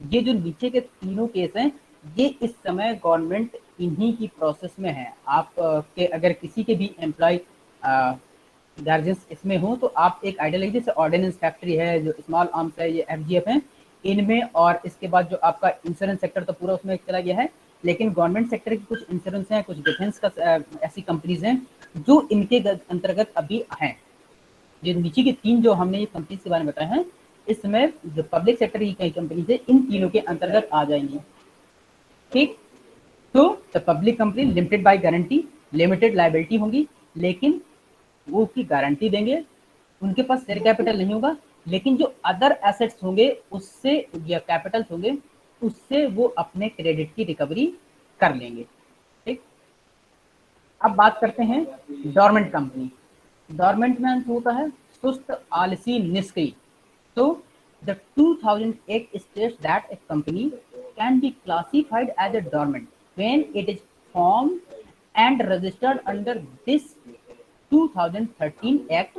ये जो नीचे के तीनों केस हैं ये इस समय गवर्नमेंट इन्हीं की प्रोसेस में है। आप के अगर किसी के भी एम्प्लॉय गार्जियंस इसमें हो तो आप एक आइडिया लीजिए, जैसे ऑर्डिनेंस फैक्ट्री है, जो स्मॉल आर्म्स है, ये एफजीएफ है, इनमें। और इसके बाद जो आपका इंश्योरेंस सेक्टर तो पूरा उसमें चला गया है, लेकिन गवर्नमेंट सेक्टर की कुछ इंश्योरेंस हैं, कुछ डिफेंस का ऐसी कंपनीज हैं जो इनके अंतर्गत अभी हैं। जो नीचे के तीन जो हमने ये कंपनीज के बारे में बताया है, इसमें जो पब्लिक सेक्टर की कई कंपनीज है इन तीनों के अंतर्गत आ जाएंगी, ठीक। तो the public company limited by guarantee, limited liability होंगी, लेकिन वो की गारंटी देंगे, उनके पास शेयर कैपिटल नहीं होगा, लेकिन जो अदर एसेट्स होंगे उससे या कैपिटल्स होंगे उससे वो अपने क्रेडिट की रिकवरी कर लेंगे, ठीक। अब बात करते हैं डोरमेंट कंपनी। डोरमेंट में होता है सुस्त, आलसी, निष्क्रिय। तो the 2008 states that a company can be classified as a dormant when it is formed and registered under this 2013 Act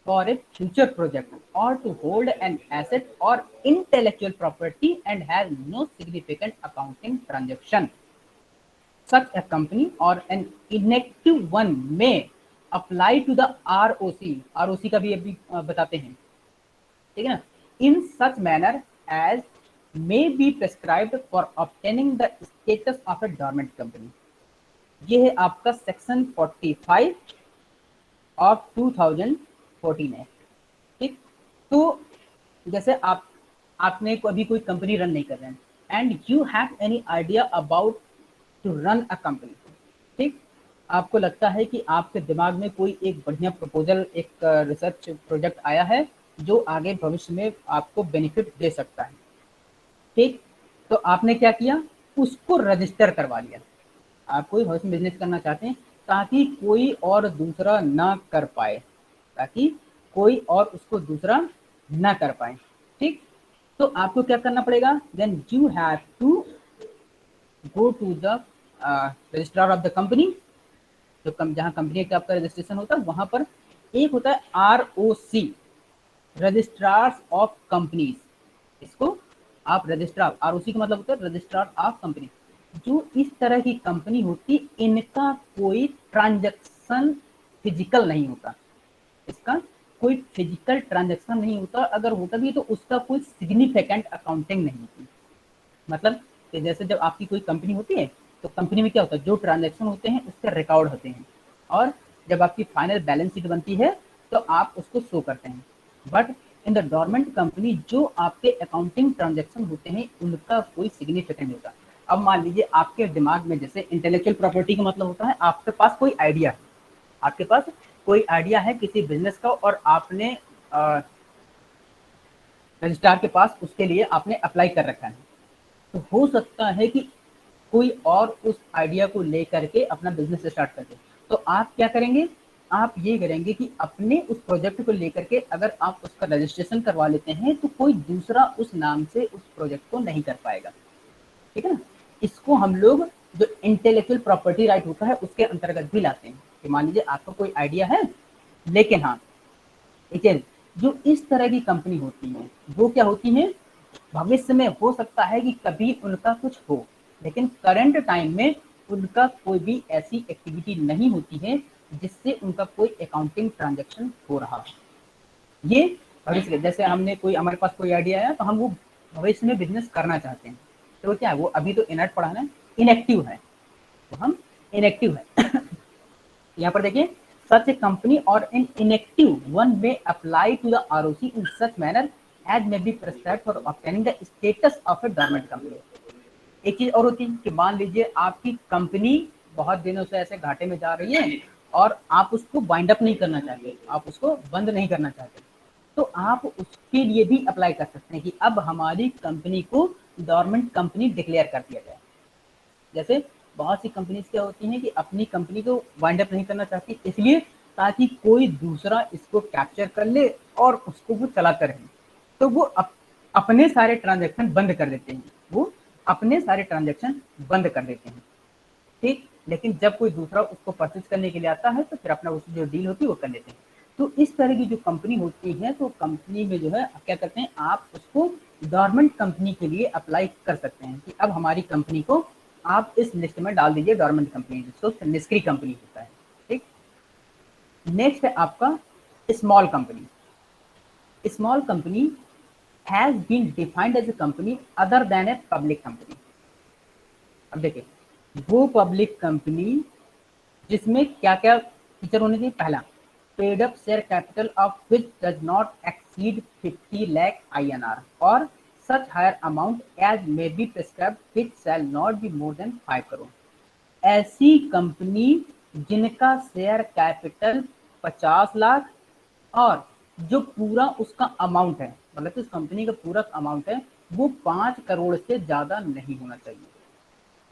for a future project or to hold an asset or intellectual property and has no significant accounting transaction. Such a company or an inactive one may apply to the ROC। ROC का भी अभी बताते हैं, ठीक है ना। in such manner as may be prescribed for obtaining the status of a dormant company। ये है आपका सेक्शन 45 ऑफ 2014 है। ठीक, तो जैसे आपने अभी कोई कंपनी रन नहीं कर रहे हैं and you have any idea about to run a company. ठीक, आपको लगता है कि आपके दिमाग में कोई एक बढ़िया प्रपोजल, एक रिसर्च प्रोजेक्ट आया है जो आगे भविष्य में आपको बेनिफिट दे सकता है। ठीक, तो आपने क्या किया, उसको रजिस्टर करवा लिया। आप कोई भविष्य में बिजनेस करना चाहते हैं ताकि कोई और दूसरा ना कर पाए, ताकि कोई और उसको दूसरा ना कर पाए। ठीक, तो आपको क्या करना पड़ेगा, then you have to go to the registrar of the company. जो जहाँ कंपनी का आपका रजिस्ट्रेशन होता है वहां पर एक होता है ROC, रजिस्ट्रार ऑफ कंपनीज। इसको आप रजिस्ट्रार, ROC का मतलब होता है रजिस्ट्रार ऑफ कंपनी। जो इस तरह की कंपनी होती इनका कोई ट्रांजैक्शन फिजिकल नहीं होता, इसका कोई फिजिकल ट्रांजैक्शन नहीं होता, अगर होता भी तो उसका कोई सिग्निफिकेंट अकाउंटिंग नहीं होती। मतलब कि जैसे जब आपकी कोई कंपनी होती है तो कंपनी में क्या होता है, जो ट्रांजैक्शन होते हैं उसके रिकॉर्ड होते हैं, और जब आपकी फाइनल बैलेंस शीट बनती है तो आप उसको शो करते हैं। But in the dormant company जो आपके अकाउंटिंग ट्रांजैक्शन होते हैं उनका कोई सिग्निफिकेंट नहीं होता। अब मान लीजिए आपके दिमाग में, जैसे इंटेलेक्चुअल प्रॉपर्टी का मतलब होता है आपके पास कोई आइडिया, आपके पास कोई आइडिया है किसी बिजनेस का और आपने रजिस्ट्रार के पास उसके लिए आपने अप्लाई कर रखा है। तो हो सकता है कि कोई और उस आइडिया को लेकर के अपना बिजनेस स्टार्ट कर दे। तो आप क्या करेंगे, आप ये करेंगे कि अपने उस प्रोजेक्ट को लेकर के अगर आप उसका रजिस्ट्रेशन करवा लेते हैं तो कोई दूसरा उस नाम से उस प्रोजेक्ट को नहीं कर पाएगा। ठीक है ना, इसको हम लोग जो इंटेलेक्चुअल प्रॉपर्टी राइट होता है उसके अंतर्गत भी लाते हैं कि मान लीजिए आपका कोई आइडिया है, लेकिन हाँ ठीक है, जो इस तरह की कंपनी होती है वो क्या होती है, भविष्य में हो सकता है कि कभी उनका कुछ हो, लेकिन करंट टाइम में उनका कोई भी ऐसी एक्टिविटी नहीं होती है जिससे उनका कोई अकाउंटिंग ट्रांजैक्शन हो रहा है। ये भविष्य, जैसे हमने कोई, हमारे पास कोई आइडिया है तो हम वो भविष्य में बिजनेस करना चाहते हैं, तो क्या है वो अभी तो इनर्ट पड़ा है, इनएक्टिव है, तो हम इनएक्टिव है। यहाँ पर देखिए, such a company or an inactive one may apply to the ROC in such manner as may be prescribed for obtaining the status of a dormant company। एक चीज और होती है कि मान लीजिए आपकी कंपनी बहुत दिनों से ऐसे घाटे में जा रही है और आप उसको वाइंड अप नहीं करना चाहते, आप उसको बंद नहीं करना चाहते, तो आप उसके लिए भी अप्लाई कर सकते हैं कि अब हमारी कंपनी को डोरमेंट कंपनी डिक्लेयर कर दिया जाए। जैसे बहुत सी कंपनीज क्या होती हैं कि अपनी कंपनी को वाइंड अप नहीं करना चाहती, इसलिए ताकि कोई दूसरा इसको कैप्चर कर ले और उसको वो चलाता रहे, तो वो अपने सारे ट्रांजैक्शन बंद कर देते हैं, वो अपने सारे ट्रांजैक्शन बंद कर देते हैं। ठीक, लेकिन जब कोई दूसरा उसको परचेज करने के लिए आता है तो फिर अपना उसकी जो डील होती है वो कर लेते हैं। तो इस तरह की जो कंपनी होती है तो कंपनी में जो है क्या करते हैं, आप उसको डोरमेंट कंपनी के लिए अप्लाई कर सकते हैं कि अब हमारी कंपनी को आप इस लिस्ट में डाल दीजिए डोरमेंट कंपनी, जिसको निष्क्रिय कंपनी होता है। ठीक, नेक्स्ट है आपका small company. Small company has been defined as a company other than a public company. अब देखिए, वो पब्लिक कंपनी जिसमें क्या क्या फीचर होने चाहिए, पहला paid up share capital of which does not exceed 50 lakh INR और such higher amount as may be prescribed which shall not be more than 5 crore. ऐसी कंपनी जिनका शेयर कैपिटल 50 लाख और जो पूरा उसका अमाउंट है, मतलब इस कंपनी का पूरा अमाउंट है वो 5 करोड़ से ज्यादा नहीं होना चाहिए,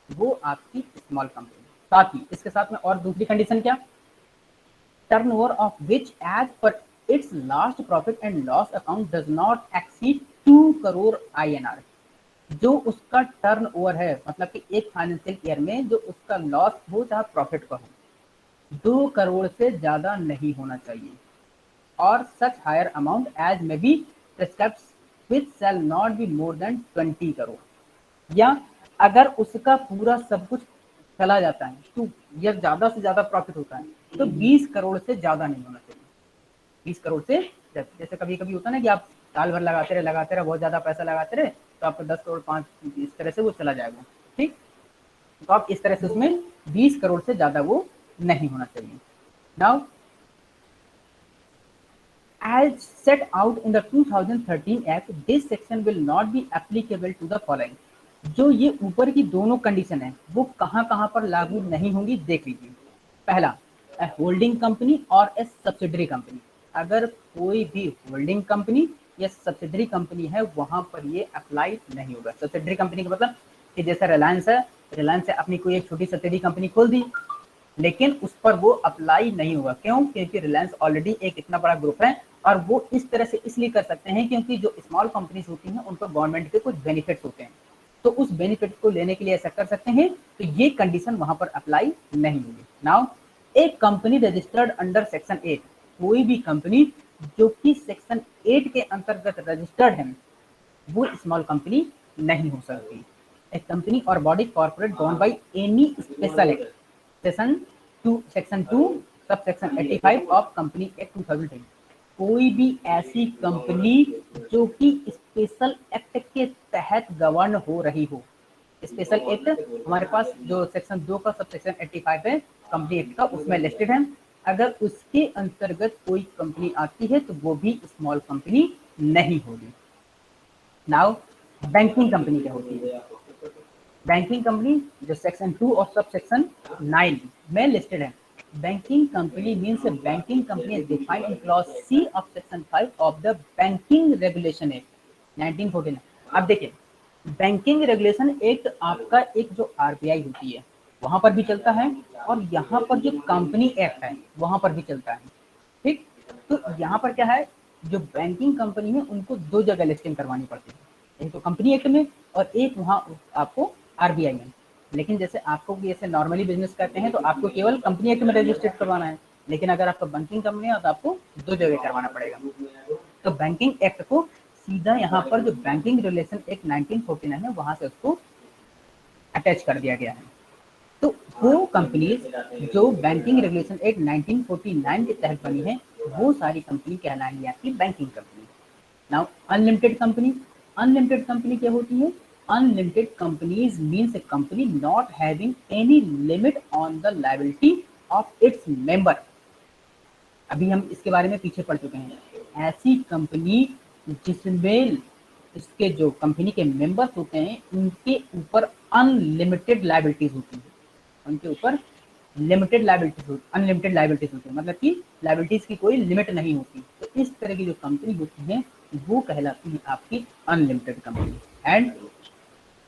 वो आपकी स्मॉल कंपनी। साथ ही इसके साथ में और दूसरी कंडीशन क्या, turnover of which as per its last profit and loss account does not exceed 2 crore INR। जो उसका टर्नओवर है, मतलब कि एक फाइनेंशियल ईयर में जो उसका लॉस हो चाहे प्रॉफिट का हो, 2 करोड़ से ज्यादा नहीं होना चाहिए। और such higher amount as may be prescribed which shall not be more than 20 crore. या अगर उसका पूरा सब कुछ चला जाता है तो या ज्यादा से ज्यादा प्रॉफिट होता है तो 20 करोड़ से ज्यादा नहीं होना चाहिए। 20 करोड़ से, जैसे कभी कभी होता है ना कि आप साल भर लगाते रहे बहुत ज़्यादा पैसा लगाते रहे तो आपको 10 करोड़ 5 इस तरह से वो चला जाएगा। ठीक, तो आप इस तरह से उसमें 20 करोड़ से ज़्यादा वो नहीं होना चाहिए। Now as set out in the 2013 Act, this section will not be applicable to the following. जो ये ऊपर की दोनों कंडीशन है वो कहाँ कहाँ पर लागू नहीं होंगी देख लीजिए। पहला, ए होल्डिंग कंपनी और ए सब्सिडरी कंपनी। अगर कोई भी होल्डिंग कंपनी या सब्सिडरी कंपनी है वहां पर ये अप्लाई नहीं होगा। सब्सिडरी कंपनी का मतलब कि जैसे रिलायंस है, रिलायंस से अपनी कोई एक छोटी सब्सिडरी कंपनी खोल दी लेकिन उस पर वो अप्लाई नहीं होगा। क्यों? क्योंकि रिलायंस ऑलरेडी एक इतना बड़ा ग्रुप है और वो इस तरह से इसलिए कर सकते हैं क्योंकि जो स्मॉल कंपनीज होती हैं उन पर गवर्नमेंट के कुछ बेनिफिट्स होते हैं, तो उस बेनिफिट को लेने के लिए ऐसा कर सकते हैं, तो ये कंडीशन वहां पर अप्लाई नहीं होगी। नाउ एक कंपनी रजिस्टर्ड अंडर सेक्शन 8, कोई भी कंपनी जो कि सेक्शन 8 के अंतर्गत रजिस्टर्ड है वो स्मॉल कंपनी नहीं हो सकती। एक कंपनी और body corporate govern by any special act section 2 sub section 85 of company act 2010। कोई भी ऐसी कंपनी जो कि स्पेशल एक्ट के तहत गवर्न हो रही हो। स्पेशल एक्ट हमारे पास जो सेक्शन 2 का सब सेक्शन 85 है कंपनी एक्ट का, उसमें लिस्टेड है। अगर उसके अंतर्गत कोई कंपनी आती है तो वो भी स्मॉल कंपनी नहीं होगी। नाउ बैंकिंग कंपनी क्या होती है? बैंकिंग कंपनी जो सेक्शन 2 और सब सेक्शन 9 में लिस्टेड है। Banking company means banking company defined in clause C of section 5 of the Banking Regulation Act 1949। अब देखिए, बैंकिंग रेगुलेशन एक्ट आपका एक जो आरबीआई होती है वहां पर भी चलता है और यहाँ पर जो कंपनी एक्ट है वहां पर भी चलता है। ठीक, तो यहाँ पर क्या है, जो बैंकिंग कंपनी है उनको दो जगह लिस्टिंग करवानी पड़ती है, एक तो कंपनी एक्ट में और एक वहाँ आपको आरबीआई में। लेकिन जैसे आपको ऐसे नॉर्मली बिजनेस करते हैं तो आपको केवल कंपनी एक्ट में रजिस्टर्ड करवाना है, लेकिन अगर आपका बैंकिंग कंपनी है तो आपको दो जगह करवाना पड़ेगा। तो बैंकिंग एक्ट को सीधा यहाँ पर जो बैंकिंग रेगुलेशन एक्ट 1949 है वहां से उसको अटैच कर दिया गया है। तो वो कंपनीज जो बैंकिंग रेगुलेशन एक्ट 1949 के तहत बनी है वो सारी कंपनी कहलाएंगी आपकी banking company. Now unlimited company, unlimited company क्या होती है? Unlimited companies means a company not having any limit on the liability of its member. अभी हम इसके बारे में पीछे पढ़ चुके हैं। ऐसी कंपनी जिसमें इसके जो कंपनी के मेंबर्स होते हैं उनके ऊपर अनलिमिटेड लायबिलिटीज होती है, उनके ऊपर लिमिटेड लायबिलिटीज अनलिमिटेड लायबिलिटीज होती है, मतलब कि लायबिलिटीज की कोई लिमिट नहीं होती। तो इस तरह की जो कंपनी होती है वो कहलाती है आपकी unlimited company. And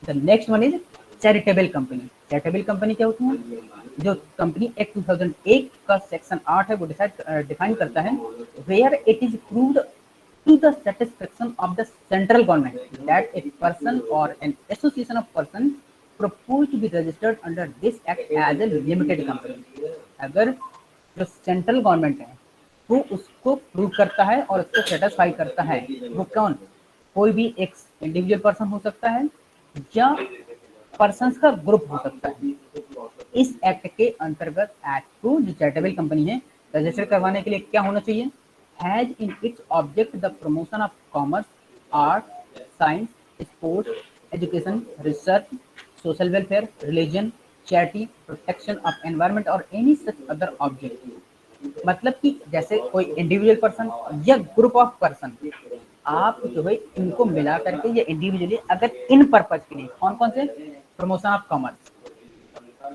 the next one is charitable company. Charitable company क्या होती है? जो कंपनी एक्ट 2001 का सेक्शन 8 है वो डिफाइन करता है where it is proved to the satisfaction of the central government that a person or an association of person proposed to be registered under this act as a limited company। अगर जो central government है वो उसको prove करता है और उसको satisfy करता है, वो कौन? कोई भी एक इंडिविजुअल पर्सन हो सकता है या पर्सन्स का ग्रुप हो सकता है। इस एक्ट के अंतर्गत एक्ट को जो चैरिटेबल कंपनी है रजिस्टर करवाने के लिए क्या होना चाहिए? Has in its object the promotion of commerce, art, science, sports, education, research, social welfare, religion, charity, protection of environment or any such other object। मतलब कि जैसे कोई इंडिविजुअल पर्सन या ग्रुप ऑफ पर्सन, आप जो है इनको मिला करके या इंडिविजुअली अगर इन पर्पज के लिए कौन कौन से? प्रमोशन ऑफ कॉमर्स,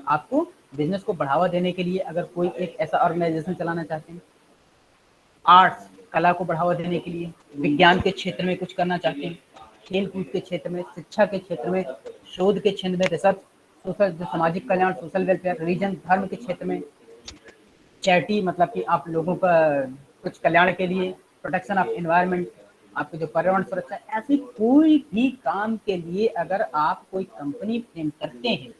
आपको बिजनेस को बढ़ावा देने के लिए अगर कोई एक ऐसा ऑर्गेनाइजेशन चलाना चाहते हैं, आर्ट्स कला को बढ़ावा देने के लिए, विज्ञान के क्षेत्र में कुछ करना चाहते हैं, खेल कूद के क्षेत्र में, शिक्षा के क्षेत्र में, शोध के क्षेत्र में, रिसर्च, सोशल जो सामाजिक कल्याण सोशल वेलफेयर, रिलीजन धर्म के क्षेत्र में, चैरिटी मतलब कि आप लोगों का कुछ कल्याण के लिए, प्रोटेक्शन ऑफ एनवायरनमेंट आपके जो पर्यावरण सुरक्षा, ऐसी कोई भी काम के लिए अगर आप कोई कंपनी फ्रेम करते हैं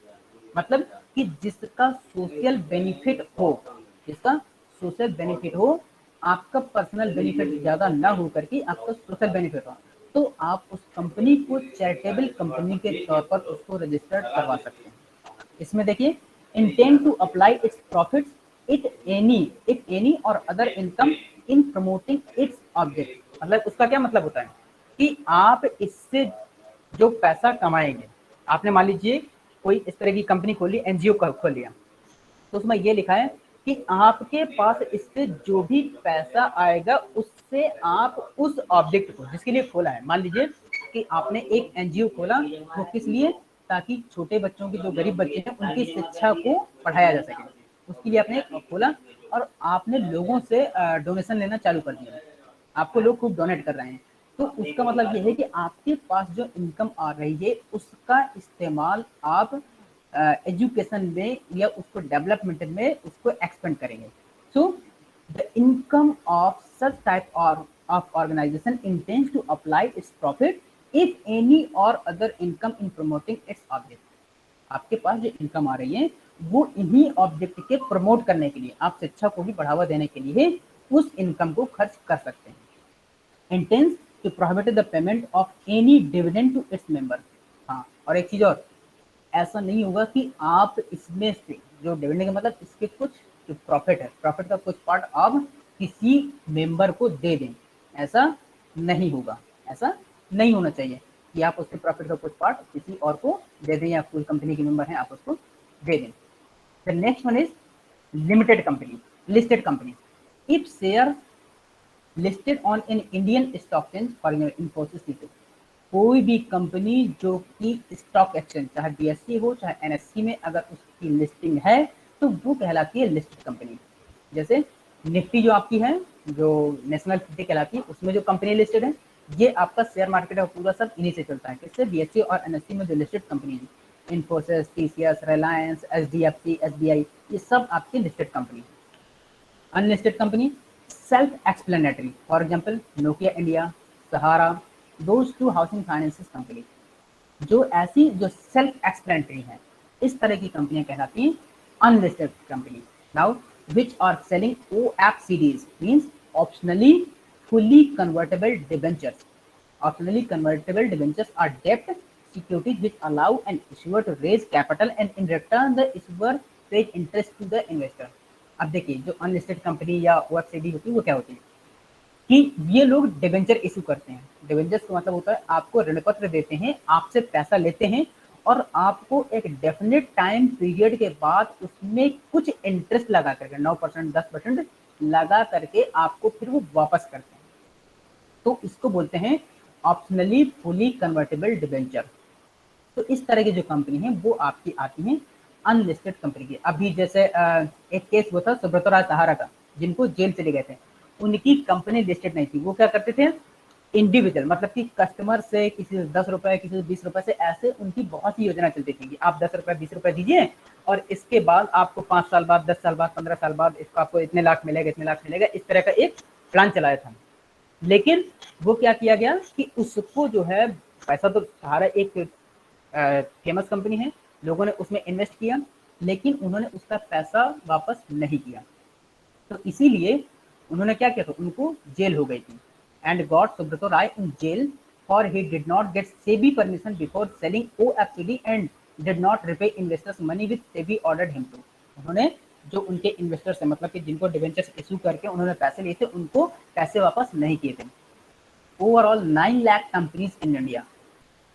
मतलब कि जिसका सोशल बेनिफिट हो, जिसका सोशल बेनिफिट हो, आपका पर्सनल बेनिफिट ज्यादा ना हो करके आपका सोशल बेनिफिट हो, तो आप उस कंपनी को चैरिटेबल कंपनी के तौर पर उसको रजिस्टर्ड करवा सकते हैं। इसमें देखिए, intend to apply its profits it any or other income in promoting its object. मतलब उसका क्या मतलब होता है? कि आप इससे जो पैसा कमाएंगे, आपने मान लीजिए कोई इस तरह की कंपनी खोली, एनजीओ खोल लिया, तो उसमें ये लिखा है कि आपके पास इससे जो भी पैसा आएगा उससे आप उस ऑब्जेक्ट को जिसके लिए खोला है, मान लीजिए कि आपने एक एनजीओ खोला, वो किस लिए, ताकि छोटे बच्चों की, जो गरीब बच्चे हैं उनकी शिक्षा को पढ़ाया जा सके, उसके लिए आपने खोला और आपने लोगों से डोनेशन लेना चालू कर दिया, आपको लोग खूब डोनेट कर रहे हैं, तो उसका मतलब ये है कि आपके पास जो इनकम आ रही है उसका इस्तेमाल आप एजुकेशन में या उसको डेवलपमेंट में उसको एक्सपेंड करेंगे। So the income of such type of organization intends to apply its profit if any or other income in promoting its object। आपके पास जो इनकम आ रही है वो इन्हीं ऑब्जेक्ट के प्रमोट करने के लिए, आप शिक्षा को भी बढ़ावा देने के लिए उस इनकम को खर्च कर सकते हैं। Intends to prohibit the payment of any dividend to its member. हाँ, और एक चीज और, ऐसा नहीं होगा कि आप इसमें से जो डिविडेंड का मतलब इसके कुछ जो प्रॉफिट है, प्रॉफिट का कुछ पार्ट आप किसी मेंबर को दे दें, ऐसा नहीं होगा, ऐसा नहीं होना चाहिए कि आप उसके प्रॉफिट का कुछ पार्ट किसी और को दे दें या कोई कंपनी के मेंबर हैं आप उसको दे दें। The next one is limited company, listed company. If share listed on in Indian stock exchange, for example Infosys limited, कोई भी कंपनी जो कि स्टॉक एक्सचेंज चाहे बीएससी हो चाहे एनएससी में अगर उसकी लिस्टिंग है तो वो कहलाती है लिस्टेड कंपनी। जैसे निफ्टी जो आपकी है, जो नेशनल 50 कहलाती है, उसमें जो कंपनी लिस्टेड है ये आपका शेयर मार्केट का पूरा सब इन्हीं से चलता है। किससे? बीएससी और एनएससी में जो लिस्टेड कंपनी है, Infosys, TCS, Reliance, HDFC, SBI, ये सब आपकी listed company. Unlisted company self explanatory, for example Nokia India, Sahara, those two housing finances company. जो ऐसी जो सेल्फ एक्सप्लेनेटरी है इस तरह की कंपनियां कहलाती हैं unlisted company. Now which are selling OFCDs means optionally fully convertible debentures. Optionally convertible debentures are डेब्ट securities which allow an issuer to raise capital and in return the issuer pays interest to the investor। अब देखिए जो unlisted company या ओएफसीडी होती है वो क्या होती है कि ये लोग डिबेंचर इशू करते हैं। डिबेंचर्स का मतलब होता है आपको ऋण पत्र देते हैं, आपसे पैसा लेते हैं और आपको एक डेफिनेट टाइम पीरियड के बाद उसमें कुछ इंटरेस्ट लगा करके 9% 10% लगा करके आपको फिर वो वापस करते हैं, तो इसको बोलते हैं ऑप्शनली फुली कन्वर्टेबल डिबेंचर। तो इस तरह की जो कंपनी है वो आपकी आती है अनलिस्टेड कंपनी की। अभी जैसे एक केस वो था सुब्रत राय सहारा का, जिनको जेल चले गए थे, उनकी कंपनी लिस्टेड नहीं थी। वो क्या करते थे, इंडिविजुअल मतलब कि कस्टमर से किसी से 10 रुपए किसी से 20 रुपए से, ऐसे उनकी बहुत सी योजना चलती थी कि आप 10 रुपए 20 रुपए दीजिए और इसके बाद आपको 5 साल बाद 10 साल बाद 15 साल बाद इसको आपको इतने लाख मिलेगा इतने लाख मिलेगा, इस तरह का एक प्लान चलाया था। लेकिन वो क्या किया गया कि उसको जो है पैसा तो सहारा एक फेमस कंपनी है, लोगों ने उसमें इन्वेस्ट किया लेकिन उन्होंने उसका पैसा वापस नहीं किया, तो इसीलिए उन्होंने क्या किया था, उनको जेल हो गई थी। And got Subrata Roy in jail for he did not get SEBI permission before selling OFCD and did not repay investors money with SEBI ordered him to. उन्होंने जो उनके इन्वेस्टर्स हैं मतलब कि जिनको डिवेंचर्स इशू करके उन्होंने पैसे लिए थे उनको पैसे वापस नहीं किए थे। Overall 9 lakh companies in India,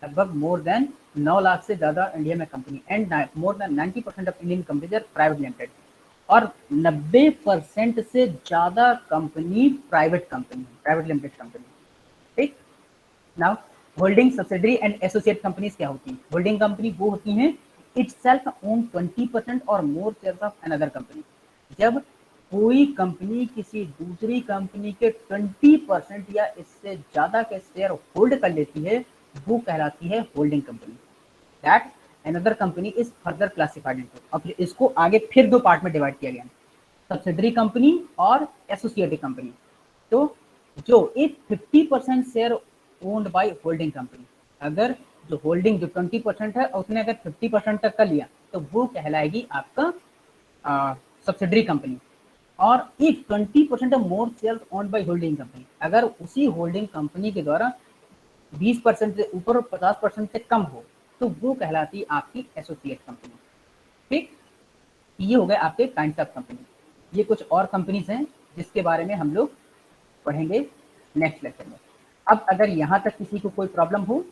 लगभग मोर देन 9 लाख से ज्यादा इंडिया में company, and more than 90% of Indian companies are private limited, और 90% से ज्यादा company private company, private limited company. ठीक, now holding subsidiary and associate companies क्या होती है? होल्डिंग कंपनी वो होती हैं इटसेल्फ ओन 20% और मोर शेयर्स ऑफ अनदर कंपनी। जब कोई कंपनी किसी दूसरी कंपनी के 20% या इससे ज्यादा के शेयर होल्ड कर लेती है वो कहलाती है holding company. That another company is further classified into, और फिर इसको आगे फिर दो पार्ट में डिवाइड किया गया, सब्सिडरी कंपनी और एसोसिएटेड कंपनी। तो जो एक 50% share owned by holding company, अगर जो होल्डिंग जो 20% है उसने अगर 50% तक कर लिया तो वो कहलाएगी आपका सब्सिडरी कंपनी। और if 20% of more share owned by holding company, अगर उसी होल्डिंग कंपनी के द्वारा 20% से ऊपर और 50% से कम हो तो वो कहलाती है आपकी एसोसिएट कंपनी। ठीक, ये हो गए आपके काइंड ऑफ कंपनी। ये कुछ और कंपनीज हैं जिसके बारे में हम लोग पढ़ेंगे नेक्स्ट लेक्चर में। अब अगर यहाँ तक किसी को कोई प्रॉब्लम हो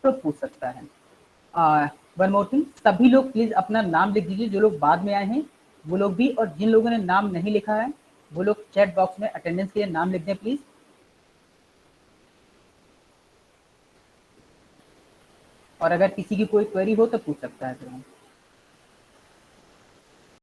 तो पूछ सकता है। वन मोर थिंग, सभी लोग प्लीज अपना नाम लिख दीजिए, जो लोग बाद में आए हैं वो लोग भी, और जिन लोगों ने नाम नहीं लिखा है वो लोग चैट बॉक्स में अटेंडेंस के लिए नाम लिख दें प्लीज। और अगर किसी की कोई क्वेरी हो तो पूछ सकता है फिर हम।